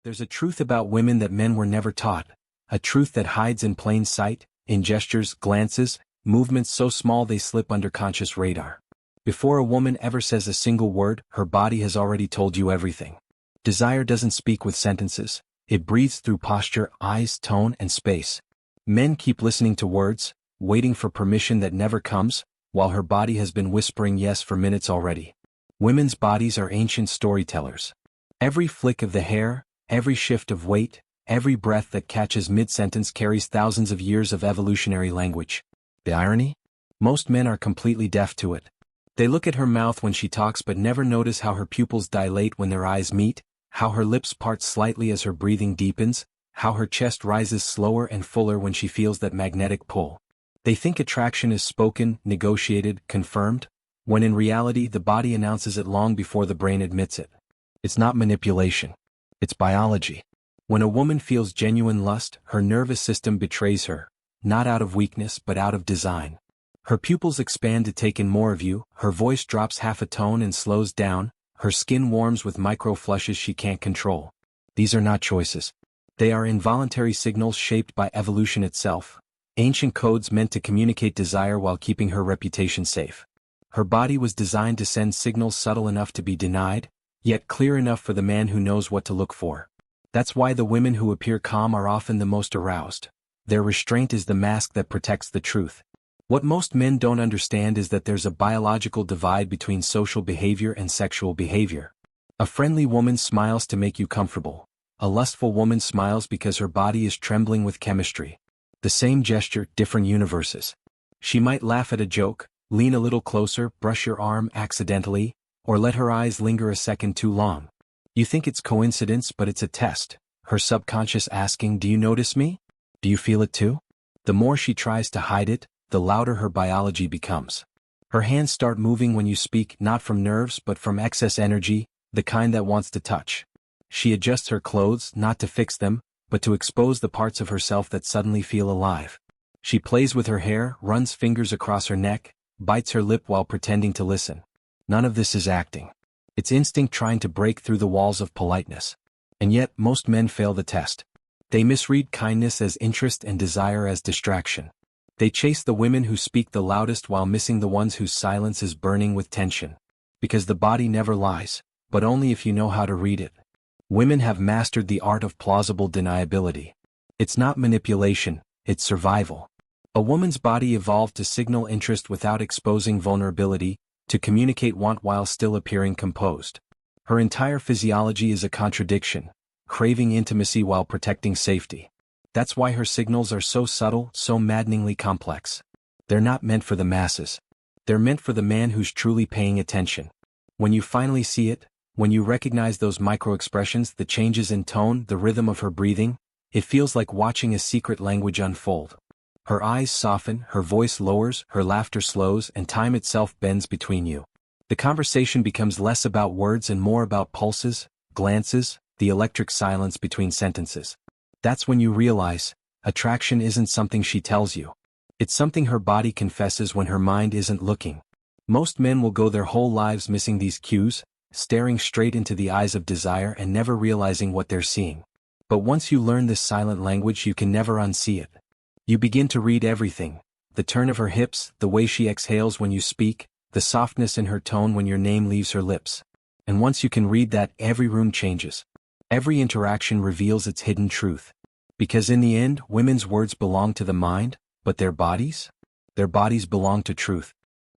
There's a truth about women that men were never taught, a truth that hides in plain sight, in gestures, glances, movements so small they slip under conscious radar. Before a woman ever says a single word, her body has already told you everything. Desire doesn't speak with sentences, it breathes through posture, eyes, tone, and space. Men keep listening to words, waiting for permission that never comes, while her body has been whispering yes for minutes already. Women's bodies are ancient storytellers. Every flick of the hair, every shift of weight, every breath that catches mid-sentence carries thousands of years of evolutionary language. The irony? Most men are completely deaf to it. They look at her mouth when she talks but never notice how her pupils dilate when their eyes meet, how her lips part slightly as her breathing deepens, how her chest rises slower and fuller when she feels that magnetic pull. They think attraction is spoken, negotiated, confirmed, when in reality the body announces it long before the brain admits it. It's not manipulation. It's biology. When a woman feels genuine lust, her nervous system betrays her, not out of weakness but out of design. Her pupils expand to take in more of you, her voice drops half a tone and slows down, her skin warms with micro-flushes she can't control. These are not choices. They are involuntary signals shaped by evolution itself, ancient codes meant to communicate desire while keeping her reputation safe. Her body was designed to send signals subtle enough to be denied, yet clear enough for the man who knows what to look for. That's why the women who appear calm are often the most aroused. Their restraint is the mask that protects the truth. What most men don't understand is that there's a biological divide between social behavior and sexual behavior. A friendly woman smiles to make you comfortable. A lustful woman smiles because her body is trembling with chemistry. The same gesture, different universes. She might laugh at a joke, lean a little closer, brush your arm accidentally, or let her eyes linger a second too long. You think it's coincidence, but it's a test. Her subconscious asking, "Do you notice me? Do you feel it too?" The more she tries to hide it, the louder her biology becomes. Her hands start moving when you speak, not from nerves but from excess energy, the kind that wants to touch. She adjusts her clothes, not to fix them, but to expose the parts of herself that suddenly feel alive. She plays with her hair, runs fingers across her neck, bites her lip while pretending to listen. None of this is acting. It's instinct trying to break through the walls of politeness. And yet, most men fail the test. They misread kindness as interest and desire as distraction. They chase the women who speak the loudest while missing the ones whose silence is burning with tension. Because the body never lies, but only if you know how to read it. Women have mastered the art of plausible deniability. It's not manipulation, it's survival. A woman's body evolved to signal interest without exposing vulnerability, to communicate want while still appearing composed. Her entire physiology is a contradiction, craving intimacy while protecting safety. That's why her signals are so subtle, so maddeningly complex. They're not meant for the masses. They're meant for the man who's truly paying attention. When you finally see it, when you recognize those micro-expressions, the changes in tone, the rhythm of her breathing, it feels like watching a secret language unfold. Her eyes soften, her voice lowers, her laughter slows, and time itself bends between you. The conversation becomes less about words and more about pulses, glances, the electric silence between sentences. That's when you realize, attraction isn't something she tells you. It's something her body confesses when her mind isn't looking. Most men will go their whole lives missing these cues, staring straight into the eyes of desire and never realizing what they're seeing. But once you learn this silent language, you can never unsee it. You begin to read everything, the turn of her hips, the way she exhales when you speak, the softness in her tone when your name leaves her lips. And once you can read that, every room changes. Every interaction reveals its hidden truth. Because in the end, women's words belong to the mind, but their bodies? Their bodies belong to truth.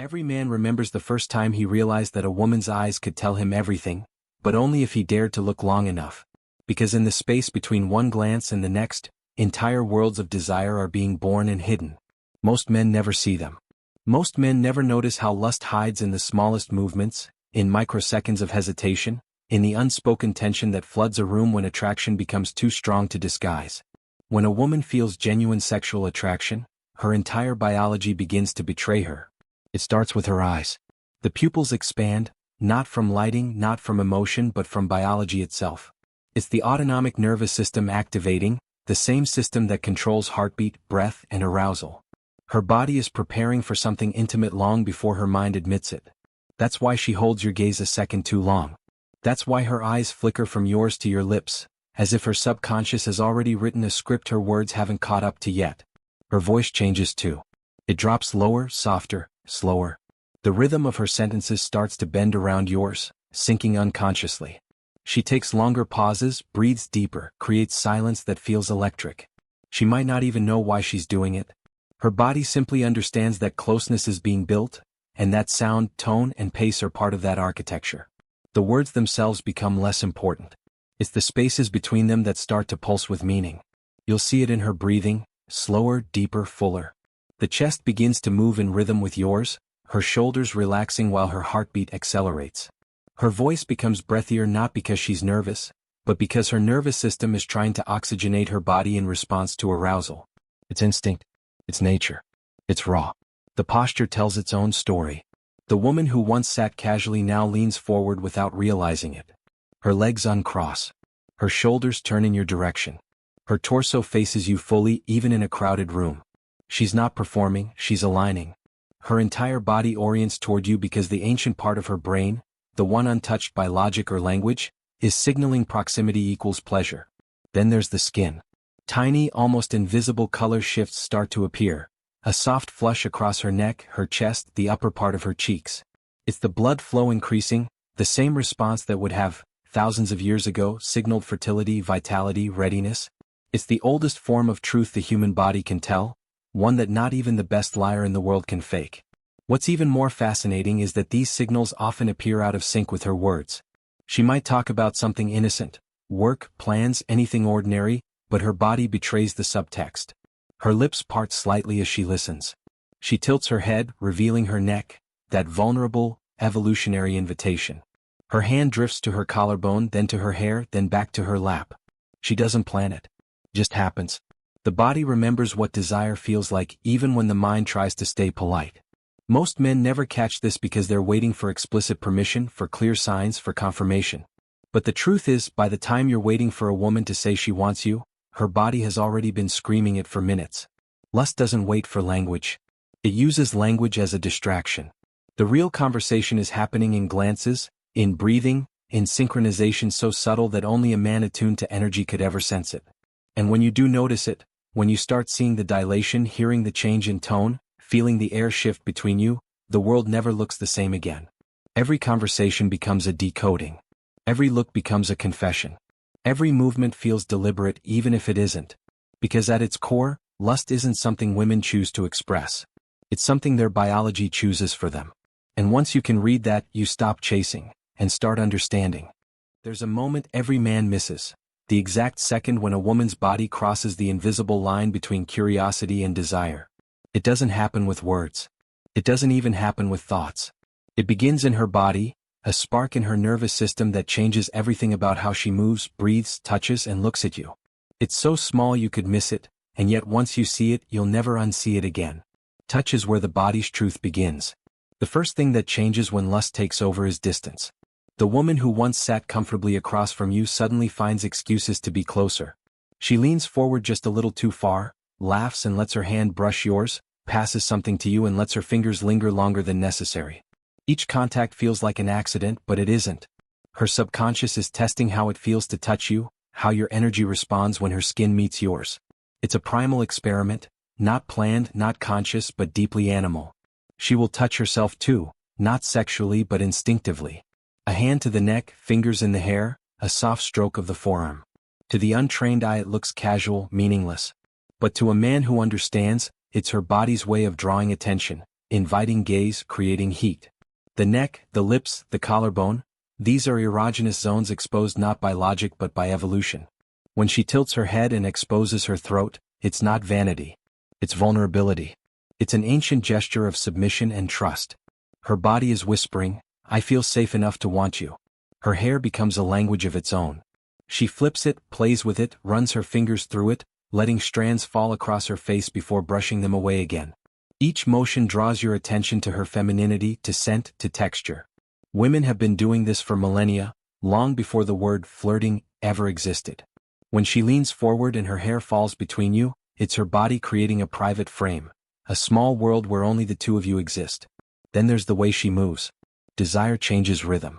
Every man remembers the first time he realized that a woman's eyes could tell him everything, but only if he dared to look long enough. Because in the space between one glance and the next, entire worlds of desire are being born and hidden. Most men never see them. Most men never notice how lust hides in the smallest movements, in microseconds of hesitation, in the unspoken tension that floods a room when attraction becomes too strong to disguise. When a woman feels genuine sexual attraction, her entire biology begins to betray her. It starts with her eyes. The pupils expand, not from lighting, not from emotion, but from biology itself. It's the autonomic nervous system activating, the same system that controls heartbeat, breath, and arousal. Her body is preparing for something intimate long before her mind admits it. That's why she holds your gaze a second too long. That's why her eyes flicker from yours to your lips, as if her subconscious has already written a script her words haven't caught up to yet. Her voice changes too. It drops lower, softer, slower. The rhythm of her sentences starts to bend around yours, sinking unconsciously. She takes longer pauses, breathes deeper, creates silence that feels electric. She might not even know why she's doing it. Her body simply understands that closeness is being built, and that sound, tone, and pace are part of that architecture. The words themselves become less important. It's the spaces between them that start to pulse with meaning. You'll see it in her breathing, slower, deeper, fuller. The chest begins to move in rhythm with yours, her shoulders relaxing while her heartbeat accelerates. Her voice becomes breathier not because she's nervous, but because her nervous system is trying to oxygenate her body in response to arousal. It's instinct. It's nature. It's raw. The posture tells its own story. The woman who once sat casually now leans forward without realizing it. Her legs uncross. Her shoulders turn in your direction. Her torso faces you fully even in a crowded room. She's not performing, she's aligning. Her entire body orients toward you because the ancient part of her brain, the one untouched by logic or language, is signaling proximity equals pleasure. Then there's the skin. Tiny, almost invisible color shifts start to appear. A soft flush across her neck, her chest, the upper part of her cheeks. It's the blood flow increasing, the same response that would have, thousands of years ago, signaled fertility, vitality, readiness. It's the oldest form of truth the human body can tell, one that not even the best liar in the world can fake. What's even more fascinating is that these signals often appear out of sync with her words. She might talk about something innocent, work, plans, anything ordinary, but her body betrays the subtext. Her lips part slightly as she listens. She tilts her head, revealing her neck, that vulnerable, evolutionary invitation. Her hand drifts to her collarbone, then to her hair, then back to her lap. She doesn't plan it. Just happens. The body remembers what desire feels like even when the mind tries to stay polite. Most men never catch this because they're waiting for explicit permission, for clear signs, for confirmation. But the truth is, by the time you're waiting for a woman to say she wants you, her body has already been screaming it for minutes. Lust doesn't wait for language. It uses language as a distraction. The real conversation is happening in glances, in breathing, in synchronization so subtle that only a man attuned to energy could ever sense it. And when you do notice it, when you start seeing the dilation, hearing the change in tone, feeling the air shift between you, the world never looks the same again. Every conversation becomes a decoding. Every look becomes a confession. Every movement feels deliberate even if it isn't. Because at its core, lust isn't something women choose to express. It's something their biology chooses for them. And once you can read that, you stop chasing, and start understanding. There's a moment every man misses. The exact second when a woman's body crosses the invisible line between curiosity and desire. It doesn't happen with words. It doesn't even happen with thoughts. It begins in her body, a spark in her nervous system that changes everything about how she moves, breathes, touches, and looks at you. It's so small you could miss it, and yet once you see it, you'll never unsee it again. Touch is where the body's truth begins. The first thing that changes when lust takes over is distance. The woman who once sat comfortably across from you suddenly finds excuses to be closer. She leans forward just a little too far, laughs and lets her hand brush yours, passes something to you and lets her fingers linger longer than necessary. Each contact feels like an accident, but it isn't. Her subconscious is testing how it feels to touch you, how your energy responds when her skin meets yours. It's a primal experiment, not planned, not conscious, but deeply animal. She will touch herself too, not sexually but instinctively. A hand to the neck, fingers in the hair, a soft stroke of the forearm. To the untrained eye it looks casual, meaningless. But to a man who understands, it's her body's way of drawing attention, inviting gaze, creating heat. The neck, the lips, the collarbone, these are erogenous zones exposed not by logic but by evolution. When she tilts her head and exposes her throat, it's not vanity. It's vulnerability. It's an ancient gesture of submission and trust. Her body is whispering, I feel safe enough to want you. Her hair becomes a language of its own. She flips it, plays with it, runs her fingers through it, letting strands fall across her face before brushing them away again. Each motion draws your attention to her femininity, to scent, to texture. Women have been doing this for millennia, long before the word flirting ever existed. When she leans forward and her hair falls between you, it's her body creating a private frame, a small world where only the two of you exist. Then there's the way she moves. Desire changes rhythm.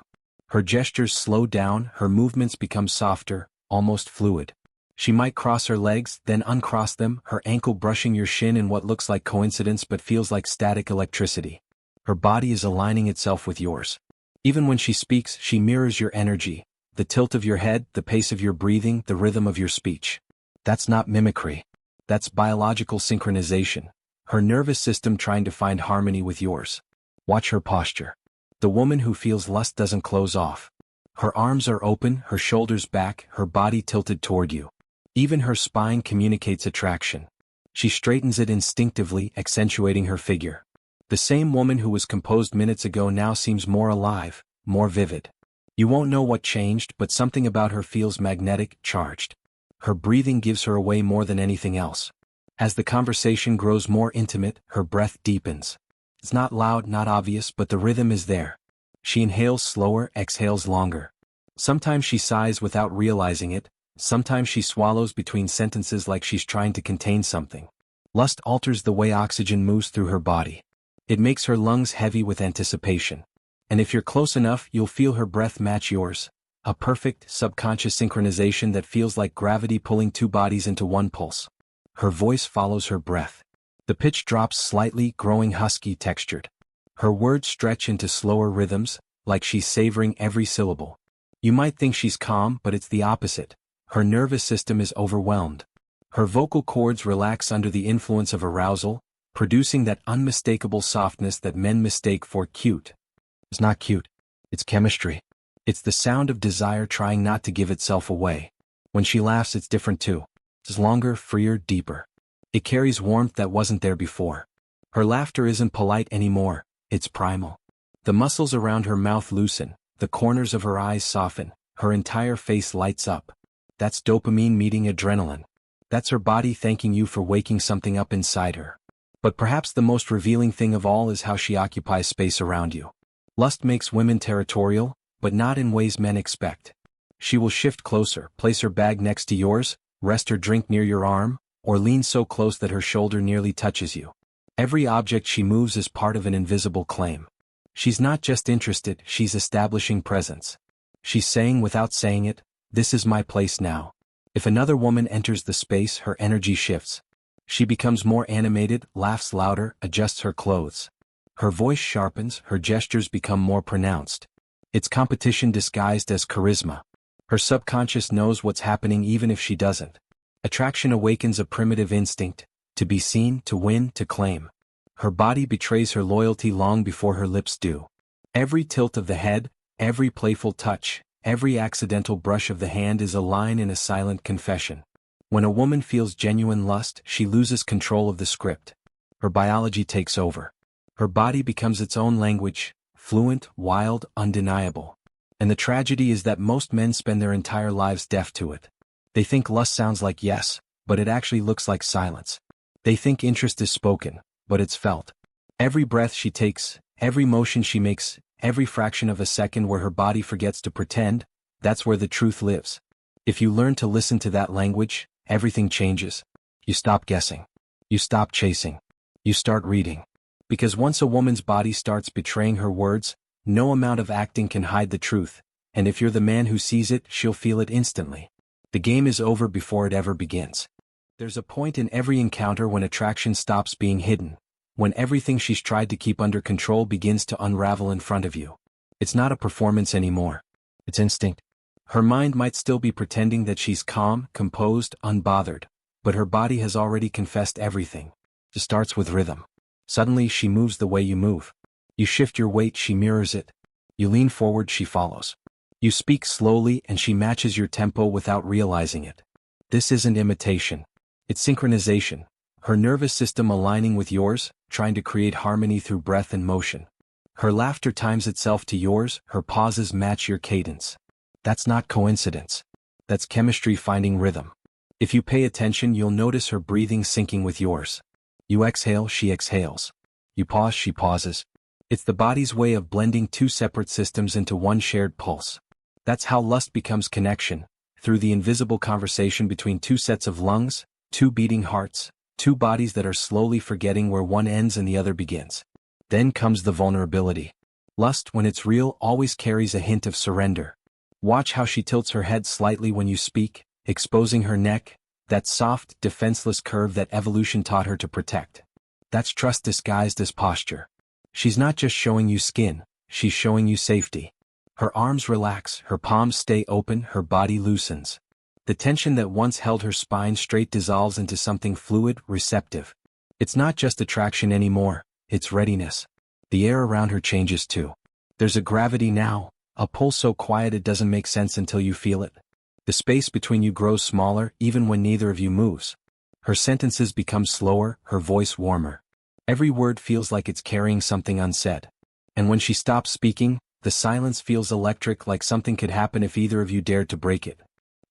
Her gestures slow down, her movements become softer, almost fluid. She might cross her legs, then uncross them, her ankle brushing your shin in what looks like coincidence but feels like static electricity. Her body is aligning itself with yours. Even when she speaks, she mirrors your energy, the tilt of your head, the pace of your breathing, the rhythm of your speech. That's not mimicry. That's biological synchronization. Her nervous system trying to find harmony with yours. Watch her posture. The woman who feels lust doesn't close off. Her arms are open, her shoulders back, her body tilted toward you. Even her spine communicates attraction. She straightens it instinctively, accentuating her figure. The same woman who was composed minutes ago now seems more alive, more vivid. You won't know what changed, but something about her feels magnetic, charged. Her breathing gives her away more than anything else. As the conversation grows more intimate, her breath deepens. It's not loud, not obvious, but the rhythm is there. She inhales slower, exhales longer. Sometimes she sighs without realizing it, sometimes she swallows between sentences like she's trying to contain something. Lust alters the way oxygen moves through her body. It makes her lungs heavy with anticipation. And if you're close enough, you'll feel her breath match yours. A perfect, subconscious synchronization that feels like gravity pulling two bodies into one pulse. Her voice follows her breath. The pitch drops slightly, growing husky textured. Her words stretch into slower rhythms, like she's savoring every syllable. You might think she's calm, but it's the opposite. Her nervous system is overwhelmed. Her vocal cords relax under the influence of arousal, producing that unmistakable softness that men mistake for cute. It's not cute. It's chemistry. It's the sound of desire trying not to give itself away. When she laughs, it's different too. It's longer, freer, deeper. It carries warmth that wasn't there before. Her laughter isn't polite anymore, it's primal. The muscles around her mouth loosen, the corners of her eyes soften, her entire face lights up. That's dopamine meeting adrenaline. That's her body thanking you for waking something up inside her. But perhaps the most revealing thing of all is how she occupies space around you. Lust makes women territorial, but not in ways men expect. She will shift closer, place her bag next to yours, rest her drink near your arm, or lean so close that her shoulder nearly touches you. Every object she moves is part of an invisible claim. She's not just interested, she's establishing presence. She's saying without saying it, "This is my place now." If another woman enters the space, her energy shifts. She becomes more animated, laughs louder, adjusts her clothes. Her voice sharpens, her gestures become more pronounced. It's competition disguised as charisma. Her subconscious knows what's happening even if she doesn't. Attraction awakens a primitive instinct, to be seen, to win, to claim. Her body betrays her loyalty long before her lips do. Every tilt of the head, every playful touch, every accidental brush of the hand is a line in a silent confession. When a woman feels genuine lust, she loses control of the script. Her biology takes over. Her body becomes its own language, fluent, wild, undeniable. And the tragedy is that most men spend their entire lives deaf to it. They think lust sounds like yes, but it actually looks like silence. They think interest is spoken, but it's felt. Every breath she takes, every motion she makes, every fraction of a second where her body forgets to pretend, that's where the truth lives. If you learn to listen to that language, everything changes. You stop guessing. You stop chasing. You start reading. Because once a woman's body starts betraying her words, no amount of acting can hide the truth, and if you're the man who sees it, she'll feel it instantly. The game is over before it ever begins. There's a point in every encounter when attraction stops being hidden, when everything she's tried to keep under control begins to unravel in front of you. It's not a performance anymore. It's instinct. Her mind might still be pretending that she's calm, composed, unbothered, but her body has already confessed everything. It starts with rhythm. Suddenly she moves the way you move. You shift your weight, she mirrors it. You lean forward, she follows. You speak slowly and she matches your tempo without realizing it. This isn't imitation. It's synchronization. Her nervous system aligning with yours, trying to create harmony through breath and motion. Her laughter times itself to yours, her pauses match your cadence. That's not coincidence. That's chemistry finding rhythm. If you pay attention, you'll notice her breathing syncing with yours. You exhale, she exhales. You pause, she pauses. It's the body's way of blending two separate systems into one shared pulse. That's how lust becomes connection, through the invisible conversation between two sets of lungs, two beating hearts, two bodies that are slowly forgetting where one ends and the other begins. Then comes the vulnerability. Lust, when it's real, always carries a hint of surrender. Watch how she tilts her head slightly when you speak, exposing her neck, that soft, defenseless curve that evolution taught her to protect. That's trust disguised as posture. She's not just showing you skin, she's showing you safety. Her arms relax, her palms stay open, her body loosens. The tension that once held her spine straight dissolves into something fluid, receptive. It's not just attraction anymore, it's readiness. The air around her changes too. There's a gravity now, a pull so quiet it doesn't make sense until you feel it. The space between you grows smaller even when neither of you moves. Her sentences become slower, her voice warmer. Every word feels like it's carrying something unsaid. And when she stops speaking, the silence feels electric, like something could happen if either of you dared to break it.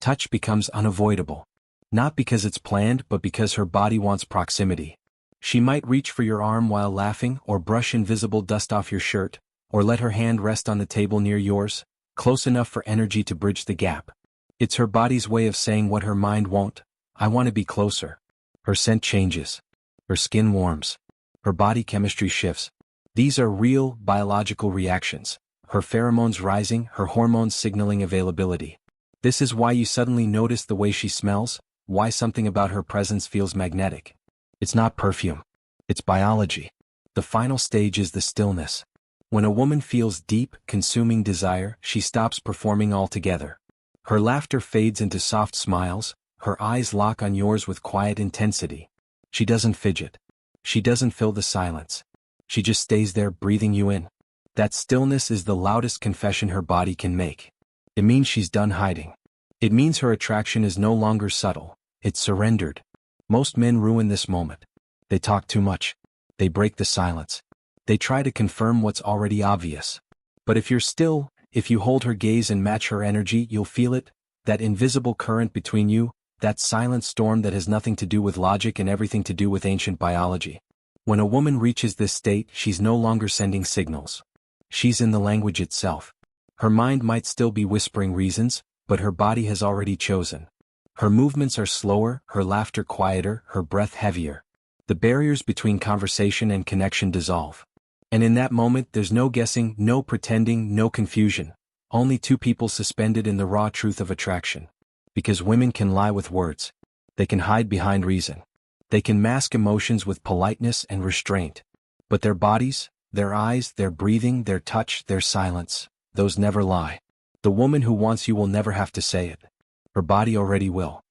Touch becomes unavoidable. Not because it's planned, but because her body wants proximity. She might reach for your arm while laughing, or brush invisible dust off your shirt, or let her hand rest on the table near yours, close enough for energy to bridge the gap. It's her body's way of saying what her mind won't. I want to be closer. Her scent changes. Her skin warms. Her body chemistry shifts. These are real, biological reactions. Her pheromones rising, her hormones signaling availability. This is why you suddenly notice the way she smells, why something about her presence feels magnetic. It's not perfume. It's biology. The final stage is the stillness. When a woman feels deep, consuming desire, she stops performing altogether. Her laughter fades into soft smiles, her eyes lock on yours with quiet intensity. She doesn't fidget. She doesn't fill the silence. She just stays there, breathing you in. That stillness is the loudest confession her body can make. It means she's done hiding. It means her attraction is no longer subtle. It's surrendered. Most men ruin this moment. They talk too much. They break the silence. They try to confirm what's already obvious. But if you're still, if you hold her gaze and match her energy, you'll feel it, that invisible current between you, that silent storm that has nothing to do with logic and everything to do with ancient biology. When a woman reaches this state, she's no longer sending signals. She's in the language itself. Her mind might still be whispering reasons, but her body has already chosen. Her movements are slower, her laughter quieter, her breath heavier. The barriers between conversation and connection dissolve. And in that moment, there's no guessing, no pretending, no confusion. Only two people suspended in the raw truth of attraction. Because women can lie with words. They can hide behind reason. They can mask emotions with politeness and restraint. But their bodies, their eyes, their breathing, their touch, their silence, those never lie. The woman who wants you will never have to say it. Her body already will.